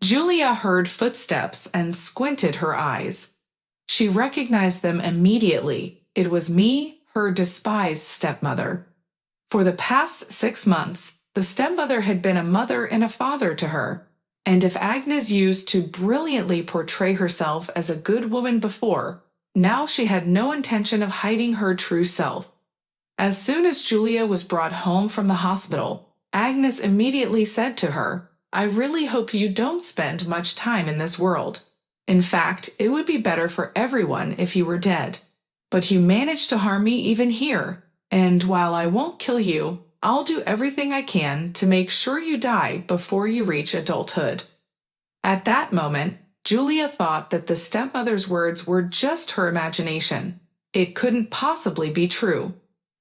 Julia heard footsteps and squinted her eyes. She recognized them immediately. It was me, her despised stepmother. For the past 6 months, the stepmother had been a mother and a father to her, and if Agnes used to brilliantly portray herself as a good woman before, now she had no intention of hiding her true self. As soon as Julia was brought home from the hospital, Agnes immediately said to her, "I really hope you don't spend much time in this world. In fact, it would be better for everyone if you were dead. But you managed to harm me even here, and while I won't kill you, I'll do everything I can to make sure you die before you reach adulthood." At that moment, Julia thought that the stepmother's words were just her imagination. It couldn't possibly be true.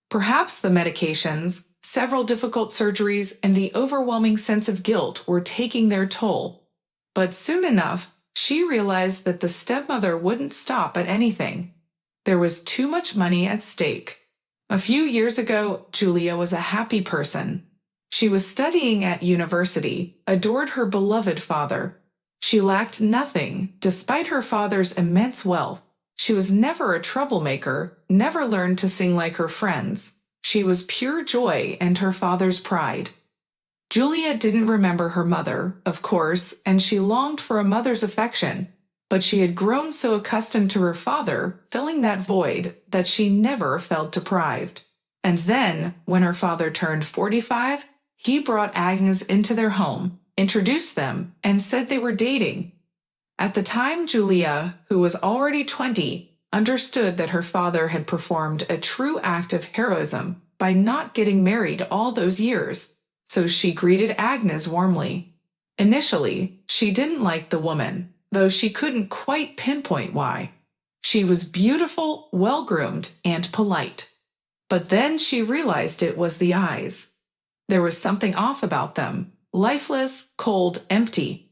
Perhaps the medications, several difficult surgeries, and the overwhelming sense of guilt were taking their toll. But soon enough, she realized that the stepmother wouldn't stop at anything. There was too much money at stake. A few years ago, Julia was a happy person. She was studying at university, adored her beloved father. She lacked nothing, despite her father's immense wealth. She was never a troublemaker, never learned to sing like her friends. She was pure joy and her father's pride. Julia didn't remember her mother, of course, and she longed for a mother's affection, but she had grown so accustomed to her father, filling that void, that she never felt deprived. And then, when her father turned 45, he brought Agnes into their home, introduced them, and said they were dating. At the time, Julia, who was already 20, understood that her father had performed a true act of heroism by not getting married all those years, so she greeted Agnes warmly. Initially, she didn't like the woman, though she couldn't quite pinpoint why. She was beautiful, well-groomed, and polite. But then she realized it was the eyes. There was something off about them, lifeless, cold, empty.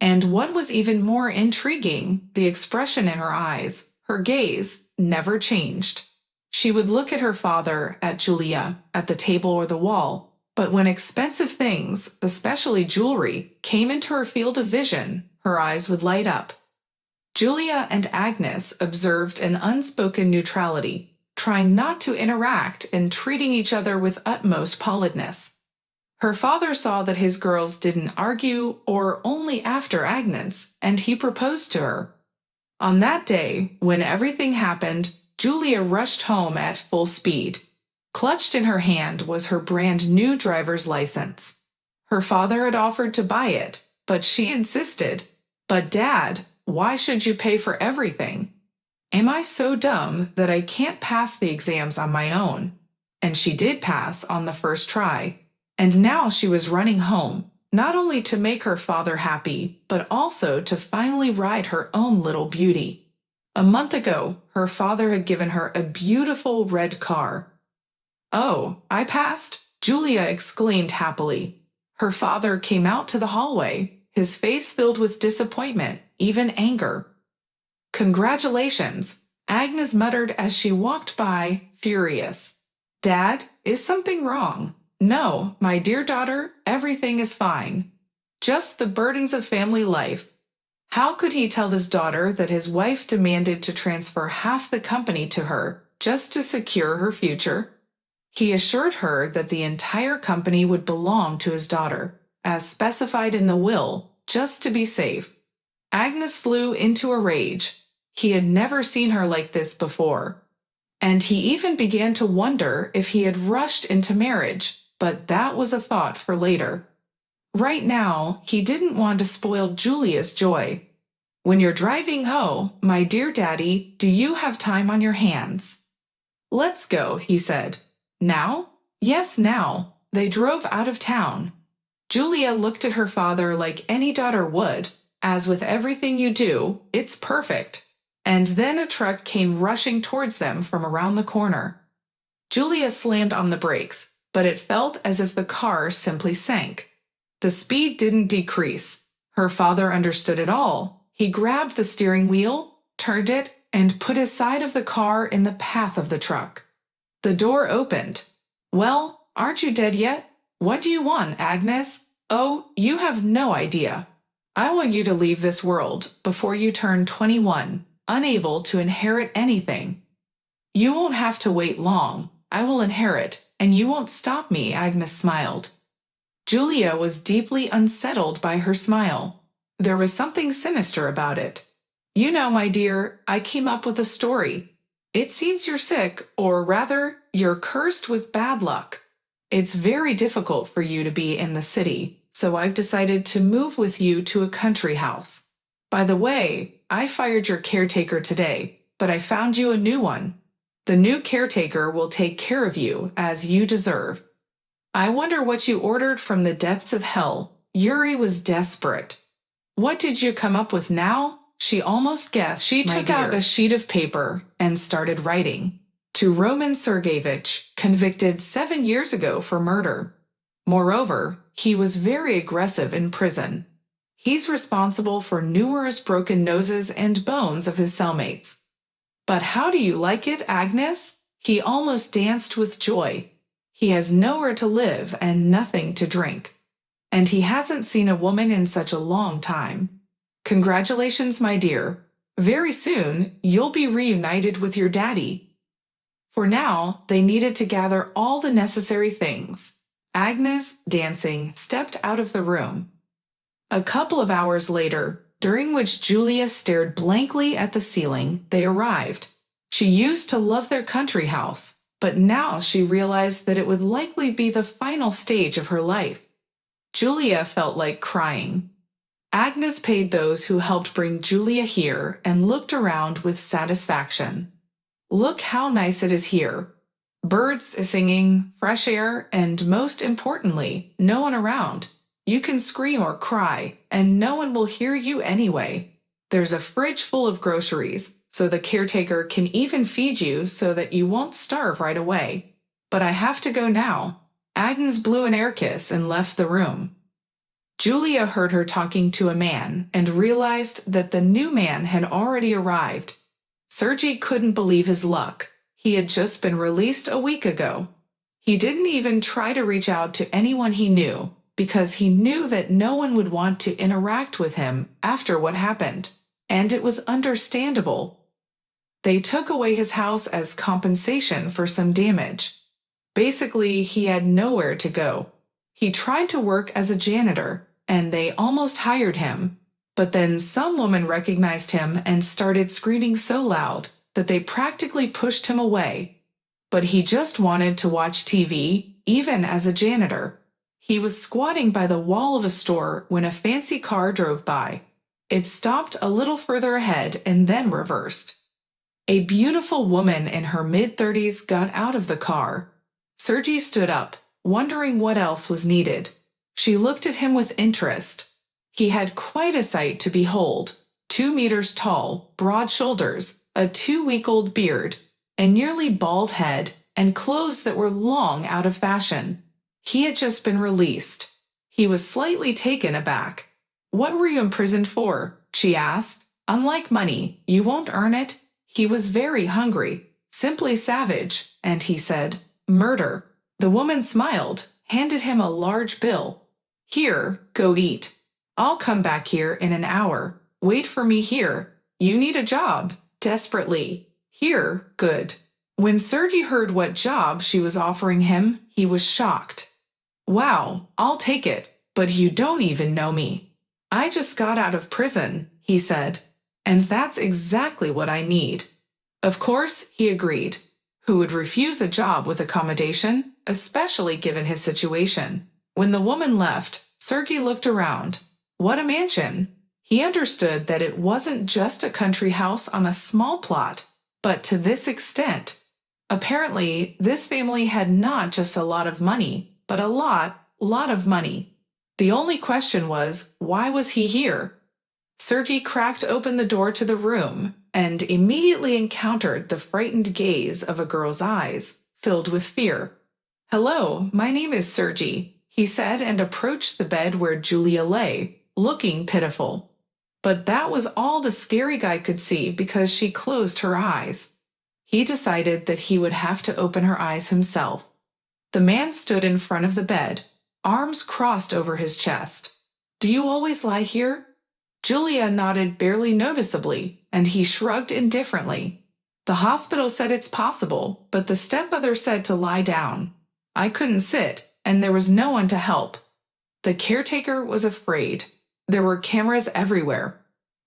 And what was even more intriguing, the expression in her eyes, her gaze, never changed. She would look at her father, at Julia, at the table or the wall, but when expensive things, especially jewelry, came into her field of vision, her eyes would light up. Julia and Agnes observed an unspoken neutrality, trying not to interact and treating each other with utmost politeness. Her father saw that his girls didn't argue or only after Agnes, and he proposed to her. On that day, when everything happened, Julia rushed home at full speed. Clutched in her hand was her brand new driver's license. Her father had offered to buy it, but she insisted. "But Dad, why should you pay for everything? Am I so dumb that I can't pass the exams on my own?" And she did pass on the first try. And now she was running home, not only to make her father happy, but also to finally ride her own little beauty. A month ago, her father had given her a beautiful red car. "Oh, I passed?" Julia exclaimed happily. Her father came out to the hallway, his face filled with disappointment, even anger. "Congratulations," Agnes muttered as she walked by, furious. "Dad, is something wrong?" "No, my dear daughter, everything is fine. Just the burdens of family life." How could he tell his daughter that his wife demanded to transfer half the company to her just to secure her future? He assured her that the entire company would belong to his daughter, as specified in the will, just to be safe. Agnes flew into a rage. He had never seen her like this before. And he even began to wonder if he had rushed into marriage, but that was a thought for later. Right now, he didn't want to spoil Julia's joy. "When you're driving home, my dear daddy, do you have time on your hands?" "Let's go," he said. "Now?" "Yes, now." They drove out of town. Julia looked at her father like any daughter would. As with everything you do, it's perfect. And then a truck came rushing towards them from around the corner. Julia slammed on the brakes, but it felt as if the car simply sank. The speed didn't decrease. Her father understood it all. He grabbed the steering wheel, turned it, and put his side of the car in the path of the truck. The door opened. "Well, aren't you dead yet? What do you want, Agnes? Oh, you have no idea. I want you to leave this world before you turn 21, unable to inherit anything. You won't have to wait long. I will inherit, and you won't stop me, Agnes smiled. Julia was deeply unsettled by her smile. There was something sinister about it. You know, my dear, I came up with a story. It seems you're sick, or rather, you're cursed with bad luck. It's very difficult for you to be in the city, so I've decided to move with you to a country house. By the way, I fired your caretaker today, but I found you a new one. The new caretaker will take care of you as you deserve. I wonder what you ordered from the depths of hell. Yuri was desperate. What did you come up with now? She almost guessed. She took out a sheet of paper and started writing. To Roman Sergeyevich, convicted 7 years ago for murder. Moreover, he was very aggressive in prison. He's responsible for numerous broken noses and bones of his cellmates. But how do you like it, Agnes? He almost danced with joy. He has nowhere to live and nothing to drink. And he hasn't seen a woman in such a long time. Congratulations, my dear. Very soon, you'll be reunited with your daddy. For now, they needed to gather all the necessary things. Agnes, dancing, stepped out of the room. A couple of hours later, during which Julia stared blankly at the ceiling, they arrived. She used to love their country house, but now she realized that it would likely be the final stage of her life. Julia felt like crying. Agnes paid those who helped bring Julia here and looked around with satisfaction. Look how nice it is here. Birds singing, fresh air, and most importantly, no one around. You can scream or cry, and no one will hear you anyway. There's a fridge full of groceries, so the caretaker can even feed you so that you won't starve right away. But I have to go now. Agnes blew an air kiss and left the room. Julia heard her talking to a man and realized that the new man had already arrived. Sergey couldn't believe his luck. He had just been released a week ago. He didn't even try to reach out to anyone he knew, because he knew that no one would want to interact with him after what happened, and it was understandable. They took away his house as compensation for some damage. Basically, he had nowhere to go. He tried to work as a janitor, and they almost hired him, but then some woman recognized him and started screaming so loud that they practically pushed him away. But he just wanted to watch TV, even as a janitor. He was squatting by the wall of a store when a fancy car drove by. It stopped a little further ahead and then reversed. A beautiful woman in her mid-30s got out of the car. Sergey stood up, wondering what else was needed. She looked at him with interest. He had quite a sight to behold. 2 meters tall, broad shoulders, a 2-week-old beard, a nearly bald head, and clothes that were long out of fashion. He had just been released. He was slightly taken aback. What were you imprisoned for? She asked. Unlike money, you won't earn it. He was very hungry, simply savage, and he said, murder. The woman smiled, handed him a large bill. Here, go eat. I'll come back here in an hour. Wait for me here. You need a job, desperately. Here, good. When Sergey heard what job she was offering him, he was shocked. Wow, I'll take it, but you don't even know me. I just got out of prison, he said, and that's exactly what I need. Of course, he agreed. Who would refuse a job with accommodation, especially given his situation? When the woman left, Sergey looked around. What a mansion! He understood that it wasn't just a country house on a small plot, but to this extent. Apparently, this family had not just a lot of money, but a lot of money. The only question was, why was he here? Sergey cracked open the door to the room and immediately encountered the frightened gaze of a girl's eyes, filled with fear. Hello, my name is Sergey, he said, and approached the bed where Julia lay, looking pitiful. But that was all the scary guy could see because she closed her eyes. He decided that he would have to open her eyes himself. The man stood in front of the bed, arms crossed over his chest. Do you always lie here? Julia nodded barely noticeably, and he shrugged indifferently. The hospital said it's possible, but the stepmother said to lie down. I couldn't sit, and there was no one to help. The caretaker was afraid. There were cameras everywhere.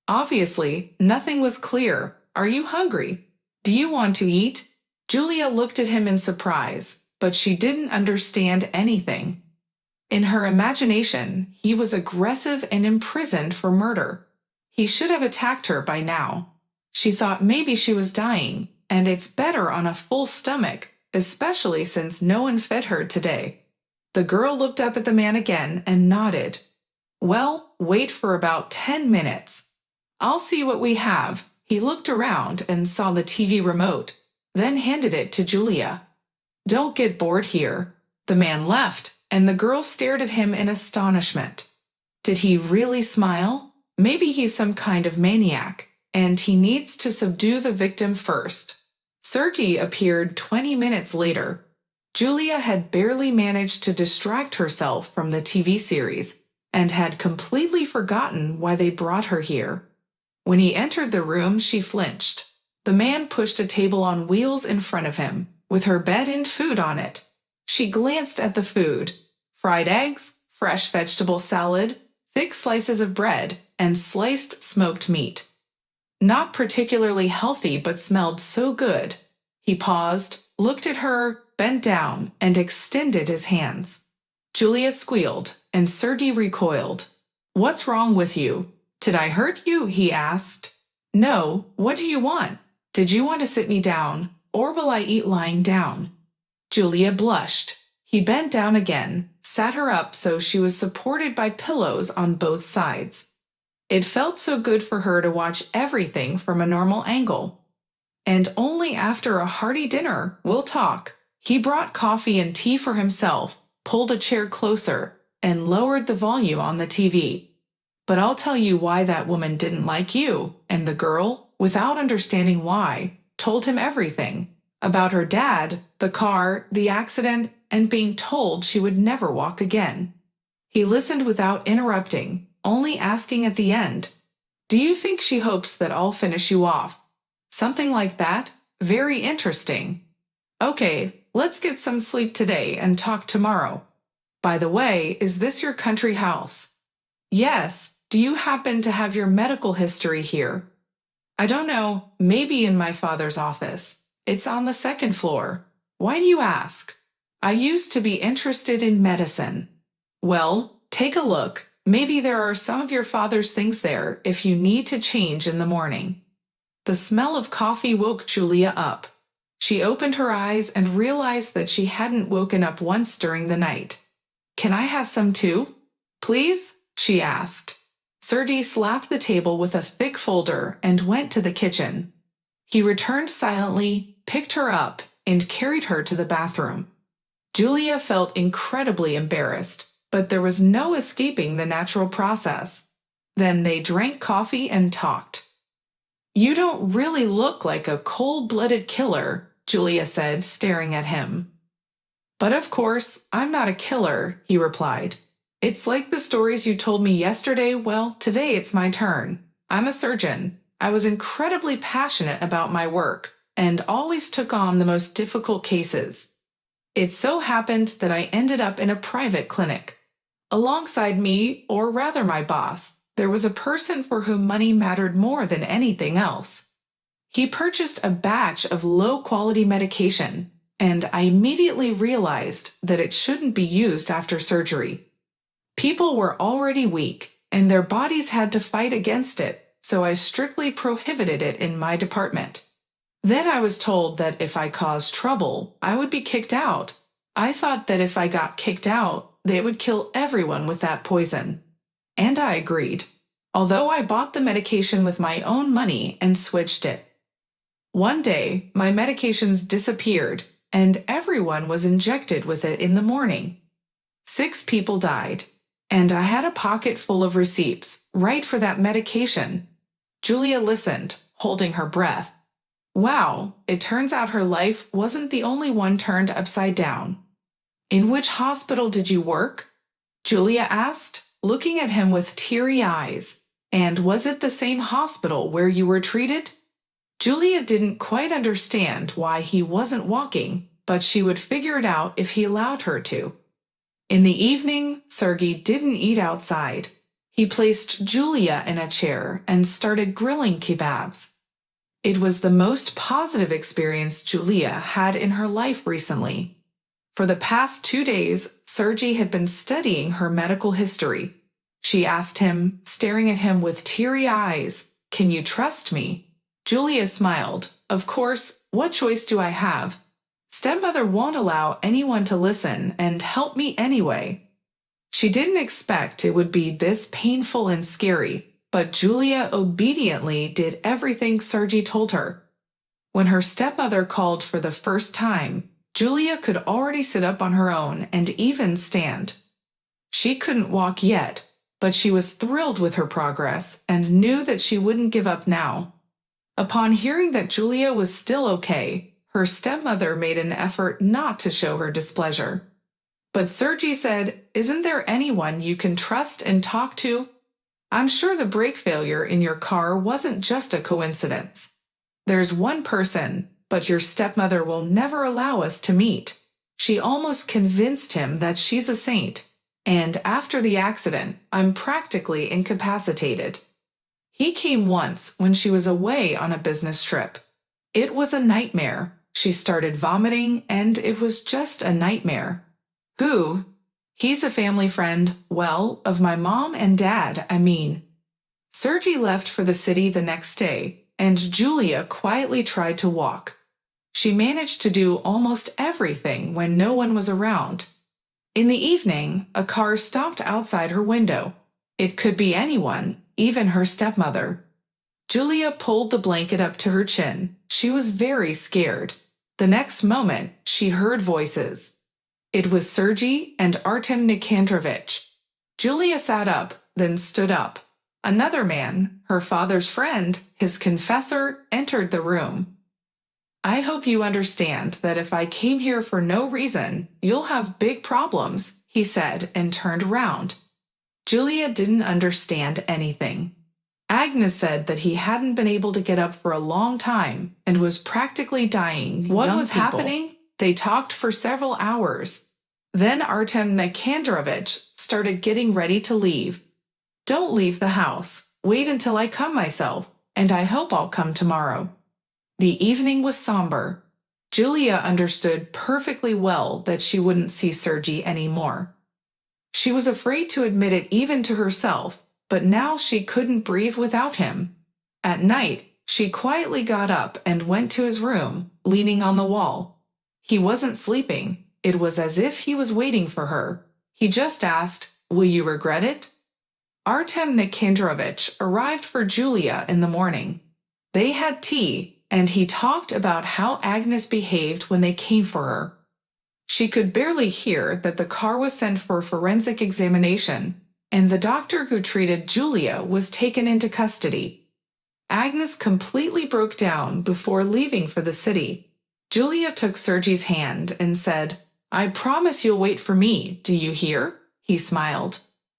Obviously, nothing was clear. Are you hungry? Do you want to eat? Julia looked at him in surprise, but she didn't understand anything. In her imagination, he was aggressive and imprisoned for murder. He should have attacked her by now. She thought maybe she was dying, and it's better on a full stomach, especially since no one fed her today. The girl looked up at the man again and nodded. Well, wait for about 10 minutes. I'll see what we have. He looked around and saw the TV remote, then handed it to Julia. Don't get bored here. The man left, and the girl stared at him in astonishment. Did he really smile? Maybe he's some kind of maniac, and he needs to subdue the victim first. Sergei appeared 20 minutes later. Julia had barely managed to distract herself from the TV series and had completely forgotten why they brought her here. When he entered the room, she flinched. The man pushed a table on wheels in front of him, with her bed and food on it. She glanced at the food: fried eggs, fresh vegetable salad, thick slices of bread, and sliced smoked meat. Not particularly healthy, but smelled so good. He paused, looked at her, bent down, and extended his hands. Julia squealed, and Sergei recoiled. What's wrong with you? Did I hurt you? He asked. No, what do you want? Did you want to sit me down, or will I eat lying down? Julia blushed. He bent down again, sat her up so she was supported by pillows on both sides. It felt so good for her to watch everything from a normal angle. And only after a hearty dinner, we'll talk. He brought coffee and tea for himself, pulled a chair closer, and lowered the volume on the TV. But I'll tell you why that woman didn't like you. And the girl, without understanding why, told him everything. About her dad, the car, the accident, and being told she would never walk again. He listened without interrupting, only asking at the end, do you think she hopes that I'll finish you off? Something like that? Very interesting. Okay, let's get some sleep today and talk tomorrow. By the way, is this your country house? Yes. Do you happen to have your medical history here? I don't know, maybe in my father's office. It's on the second floor. Why do you ask? I used to be interested in medicine. Well, take a look. Maybe there are some of your father's things there if you need to change in the morning. The smell of coffee woke Julia up. She opened her eyes and realized that she hadn't woken up once during the night. Can I have some too? Please? She asked. Sergei slapped the table with a thick folder and went to the kitchen. He returned silently, picked her up, and carried her to the bathroom. Julia felt incredibly embarrassed, but there was no escaping the natural process. Then they drank coffee and talked. You don't really look like a cold-blooded killer, Julia said, staring at him. But of course, I'm not a killer, he replied. It's like the stories you told me yesterday. Well, today it's my turn. I'm a surgeon. I was incredibly passionate about my work and always took on the most difficult cases. It so happened that I ended up in a private clinic. Alongside me, or rather my boss, there was a person for whom money mattered more than anything else. He purchased a batch of low-quality medication, and I immediately realized that it shouldn't be used after surgery. People were already weak, and their bodies had to fight against it, so I strictly prohibited it in my department. Then I was told that if I caused trouble, I would be kicked out. I thought that if I got kicked out, they would kill everyone with that poison. And I agreed, although I bought the medication with my own money and switched it. One day, my medications disappeared, and everyone was injected with it in the morning. 6 people died. And I had a pocket full of receipts, right for that medication. Julia listened, holding her breath. Wow, it turns out her life wasn't the only one turned upside down. In which hospital did you work? Julia asked, looking at him with teary eyes. And was it the same hospital where you were treated? Julia didn't quite understand why he wasn't walking, but she would figure it out if he allowed her to. In the evening, Sergei didn't eat outside. He placed Julia in a chair and started grilling kebabs. It was the most positive experience Julia had in her life recently. For the past 2 days, Sergei had been studying her medical history. She asked him, staring at him with teary eyes, "Can you trust me?" Julia smiled. "Of course, what choice do I have? Stepmother won't allow anyone to listen and help me anyway." She didn't expect it would be this painful and scary, but Julia obediently did everything Sergei told her. When her stepmother called for the first time, Julia could already sit up on her own and even stand. She couldn't walk yet, but she was thrilled with her progress and knew that she wouldn't give up now. Upon hearing that Julia was still okay, her stepmother made an effort not to show her displeasure. But Sergei said, "Isn't there anyone you can trust and talk to? I'm sure the brake failure in your car wasn't just a coincidence. There's one person, but your stepmother will never allow us to meet. She almost convinced him that she's a saint, and after the accident, I'm practically incapacitated. He came once when she was away on a business trip. It was a nightmare. She started vomiting, and it was just a nightmare." "Who?" "He's a family friend, well, of my mom and dad, I mean." Sergei left for the city the next day, and Julia quietly tried to walk. She managed to do almost everything when no one was around. In the evening, a car stopped outside her window. It could be anyone, even her stepmother. Julia pulled the blanket up to her chin. She was very scared. The next moment, she heard voices. It was Sergei and Artem Nikandrovich. Julia sat up, then stood up. Another man, her father's friend, his confessor, entered the room. "I hope you understand that if I came here for no reason, you'll have big problems," he said and turned around. Julia didn't understand anything. Agnes said that he hadn't been able to get up for a long time and was practically dying. What was happening? They talked for several hours. Then Artem Nikandrovich started getting ready to leave. "Don't leave the house. Wait until I come myself, and I hope I'll come tomorrow." The evening was somber. Julia understood perfectly well that she wouldn't see Sergei anymore. She was afraid to admit it even to herself, but now she couldn't breathe without him. At night, she quietly got up and went to his room, leaning on the wall. He wasn't sleeping. It was as if he was waiting for her. He just asked, "Will you regret it?" Artem Nikandrovich arrived for Julia in the morning. They had tea, and he talked about how Agnes behaved when they came for her. She could barely hear that the car was sent for forensic examination, and the doctor who treated Julia was taken into custody. Agnes completely broke down before leaving for the city. Julia took Sergei's hand and said, "I promise you'll wait for me, do you hear?" He smiled.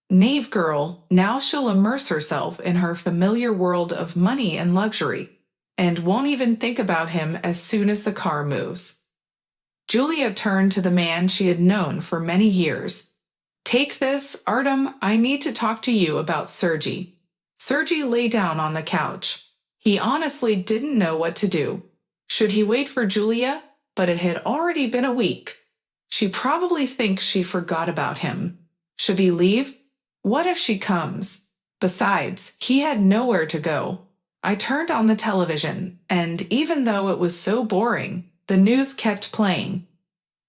Knave girl, now she'll immerse herself in her familiar world of money and luxury, and won't even think about him as soon as the car moves. Julia turned to the man she had known for many years. "Take this, Artem, I need to talk to you about Sergei." Sergei lay down on the couch. He honestly didn't know what to do. Should he wait for Julia? But it had already been a week. She probably thinks she forgot about him. Should he leave? What if she comes? Besides, he had nowhere to go. I turned on the television, and even though it was so boring, the news kept playing.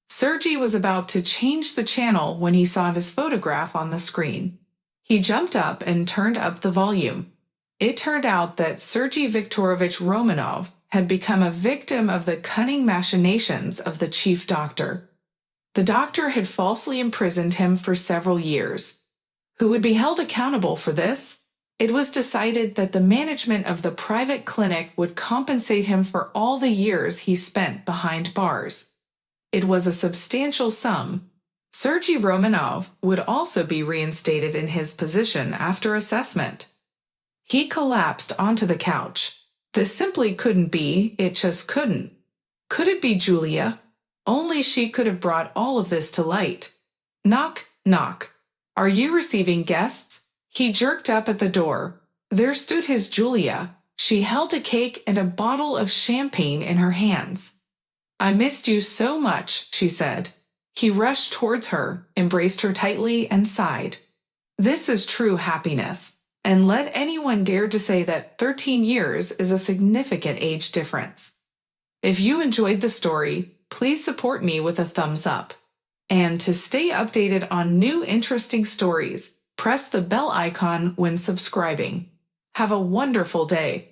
Sergei was about to change the channel when he saw his photograph on the screen. He jumped up and turned up the volume. It turned out that Sergei Viktorovich Romanov had become a victim of the cunning machinations of the chief doctor. The doctor had falsely imprisoned him for several years. Who would be held accountable for this? It was decided that the management of the private clinic would compensate him for all the years he spent behind bars. It was a substantial sum. Sergei Romanov would also be reinstated in his position after assessment. He collapsed onto the couch. This simply couldn't be, it just couldn't. Could it be Julia? Only she could have brought all of this to light. Knock, knock. Are you receiving guests? He jerked up at the door. There stood his Julia. She held a cake and a bottle of champagne in her hands. I missed you so much, she said. He rushed towards her, embraced her tightly, and sighed. This is true happiness. And let anyone dare to say that 13 years is a significant age difference. If you enjoyed the story, please support me with a thumbs up. And to stay updated on new interesting stories, press the bell icon when subscribing. Have a wonderful day.